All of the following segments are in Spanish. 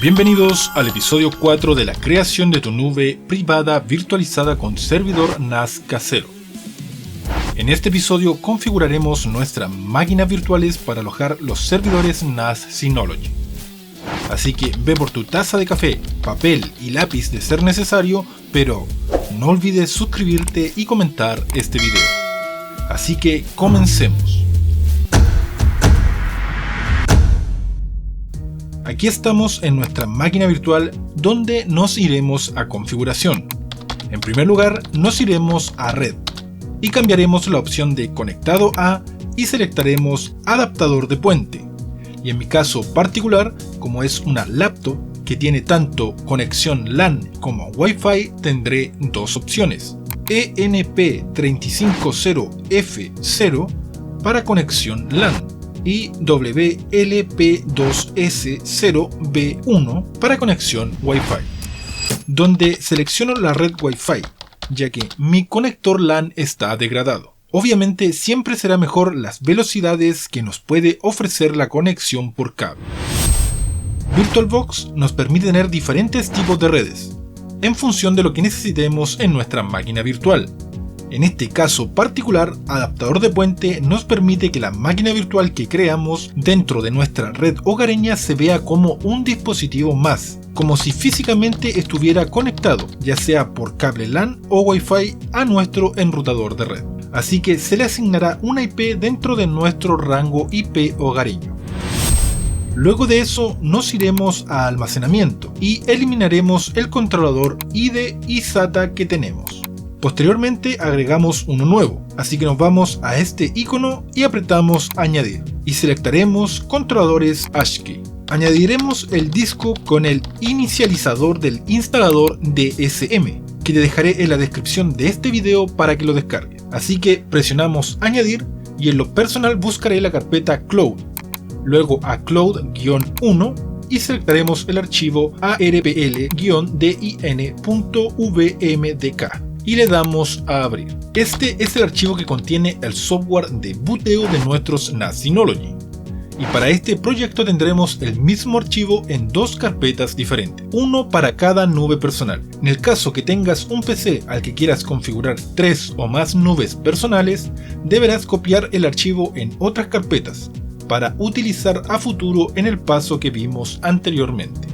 Bienvenidos al episodio 4 de la creación de tu nube privada virtualizada con servidor NAS casero. En este episodio configuraremos nuestras máquinas virtuales para alojar los servidores NAS Synology. Así que ve por tu taza de café, papel y lápiz de ser necesario, pero no olvides suscribirte y comentar este video. Así que comencemos. Aquí estamos en nuestra máquina virtual donde nos iremos a configuración. En primer lugar nos iremos a red y cambiaremos la opción de conectado a y selectaremos adaptador de puente. Y en mi caso particular, como es una laptop que tiene tanto conexión LAN como Wi-Fi, tendré dos opciones: ENP350F0 para conexión LAN y WLP2S0B1 para conexión Wi-Fi, donde selecciono la red Wi-Fi, ya que mi conector LAN está degradado. Obviamente siempre será mejor las velocidades que nos puede ofrecer la conexión por cable. VirtualBox nos permite tener diferentes tipos de redes, en función de lo que necesitemos en nuestra máquina virtual. En este caso particular, adaptador de puente nos permite que la máquina virtual que creamos dentro de nuestra red hogareña se vea como un dispositivo más, como si físicamente estuviera conectado, ya sea por cable LAN o Wi-Fi, a nuestro enrutador de red. Así que se le asignará una IP dentro de nuestro rango IP hogareño. Luego de eso nos iremos a almacenamiento y eliminaremos el controlador IDE y SATA que tenemos. Posteriormente agregamos uno nuevo, así que nos vamos a este icono y apretamos añadir y selectaremos controladores ASCII. Añadiremos el disco con el inicializador del instalador DSM, que te dejaré en la descripción de este video para que lo descargues. Así que presionamos añadir y en lo personal buscaré la carpeta Cloud, luego a Cloud-1 y selectaremos el archivo arpl-din.vmdk. Y le damos a abrir. Este es el archivo que contiene el software de booteo de nuestros NAS Synology. Y para este proyecto tendremos el mismo archivo en dos carpetas diferentes, uno para cada nube personal. En el caso que tengas un PC al que quieras configurar 3 o más nubes personales, deberás copiar el archivo en otras carpetas para utilizar a futuro en el paso que vimos anteriormente.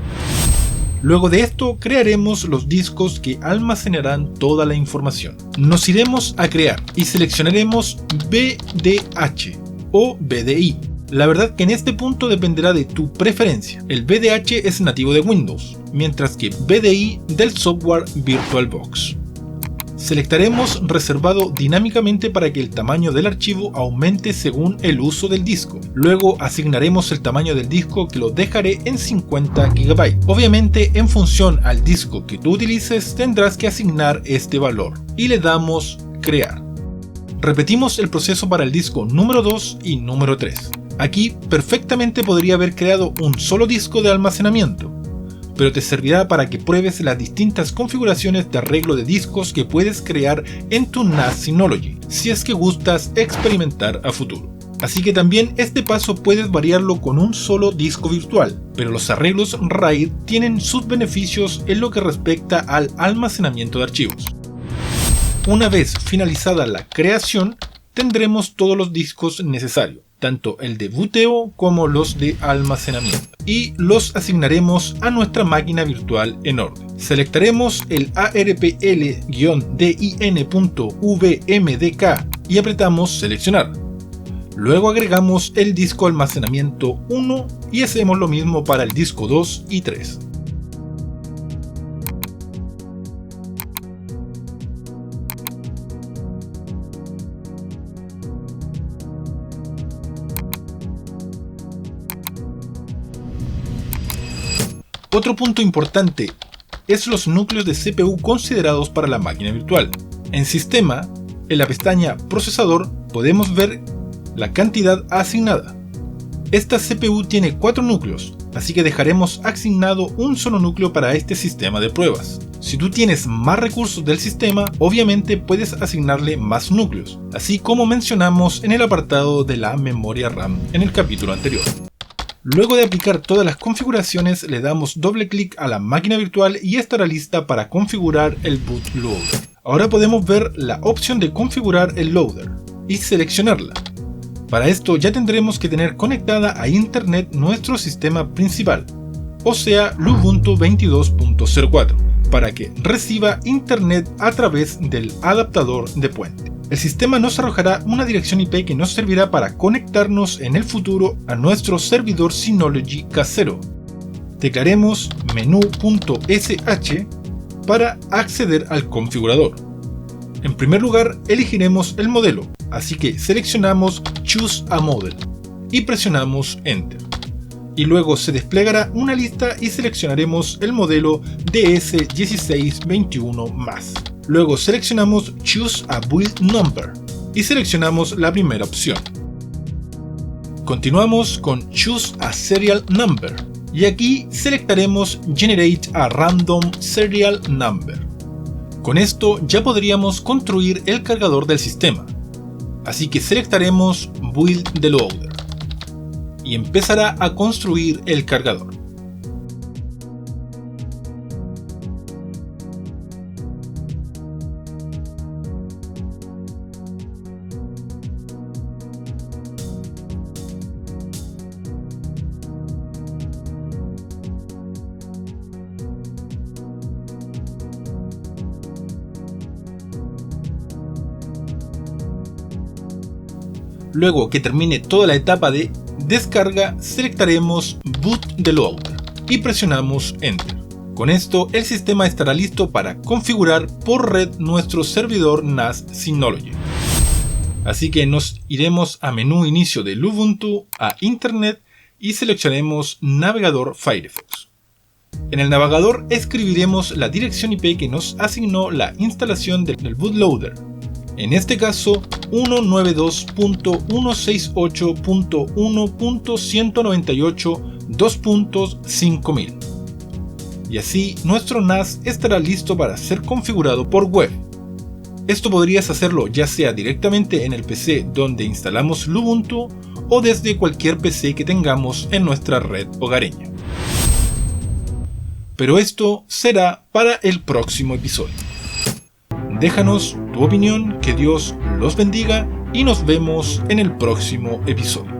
Luego de esto crearemos los discos que almacenarán toda la información. Nos iremos a crear y seleccionaremos VDH o VDI. La verdad que en este punto dependerá de tu preferencia. El VDH es nativo de Windows, mientras que VDI del software VirtualBox. Selectaremos reservado dinámicamente para que el tamaño del archivo aumente según el uso del disco. Luego asignaremos el tamaño del disco, que lo dejaré en 50 GB. Obviamente en función al disco que tú utilices tendrás que asignar este valor. Y le damos crear. Repetimos el proceso para el disco número 2 y número 3. Aquí perfectamente podría haber creado un solo disco de almacenamiento, pero te servirá para que pruebes las distintas configuraciones de arreglo de discos que puedes crear en tu NAS Synology, si es que gustas experimentar a futuro. Así que también este paso puedes variarlo con un solo disco virtual, pero los arreglos RAID tienen sus beneficios en lo que respecta al almacenamiento de archivos. Una vez finalizada la creación, tendremos todos los discos necesarios, tanto el de booteo como los de almacenamiento, y los asignaremos a nuestra máquina virtual en orden. Selectaremos el arpl-din.vmdk y apretamos seleccionar. Luego agregamos el disco almacenamiento 1 y hacemos lo mismo para el disco 2 y 3. Otro punto importante es los núcleos de CPU considerados para la máquina virtual. En Sistema, en la pestaña Procesador, podemos ver la cantidad asignada. Esta CPU tiene 4 núcleos, así que dejaremos asignado un solo núcleo para este sistema de pruebas. Si tú tienes más recursos del sistema, obviamente puedes asignarle más núcleos, así como mencionamos en el apartado de la memoria RAM en el capítulo anterior. Luego de aplicar todas las configuraciones, le damos doble clic a la máquina virtual y estará lista para configurar el bootloader. Ahora podemos ver la opción de configurar el loader y seleccionarla. Para esto ya tendremos que tener conectada a internet nuestro sistema principal, o sea Lubuntu 22.04, para que reciba internet a través del adaptador de puente. El sistema nos arrojará una dirección IP que nos servirá para conectarnos en el futuro a nuestro servidor Synology casero. Teclaremos menú.sh para acceder al configurador. En primer lugar, elegiremos el modelo, así que seleccionamos Choose a Model y presionamos Enter. Y luego se desplegará una lista y seleccionaremos el modelo DS1621+. Luego seleccionamos Choose a Build Number y seleccionamos la primera opción. Continuamos con Choose a Serial Number y aquí selectaremos Generate a Random Serial Number. Con esto ya podríamos construir el cargador del sistema, así que selectaremos Build the Loader y empezará a construir el cargador. Luego que termine toda la etapa de descarga, selectaremos Boot the Loader y presionamos Enter. Con esto el sistema estará listo para configurar por red nuestro servidor NAS Synology. Así que nos iremos a menú inicio de Lubuntu, a Internet y seleccionaremos navegador Firefox. En el navegador escribiremos la dirección IP que nos asignó la instalación del bootloader. En este caso 192.168.1.198.2.5000. Y así nuestro NAS estará listo para ser configurado por web. Esto podrías hacerlo ya sea directamente en el PC donde instalamos Lubuntu o desde cualquier PC que tengamos en nuestra red hogareña. Pero esto será para el próximo episodio. Déjanos tu opinión, que Dios los bendiga y nos vemos en el próximo episodio.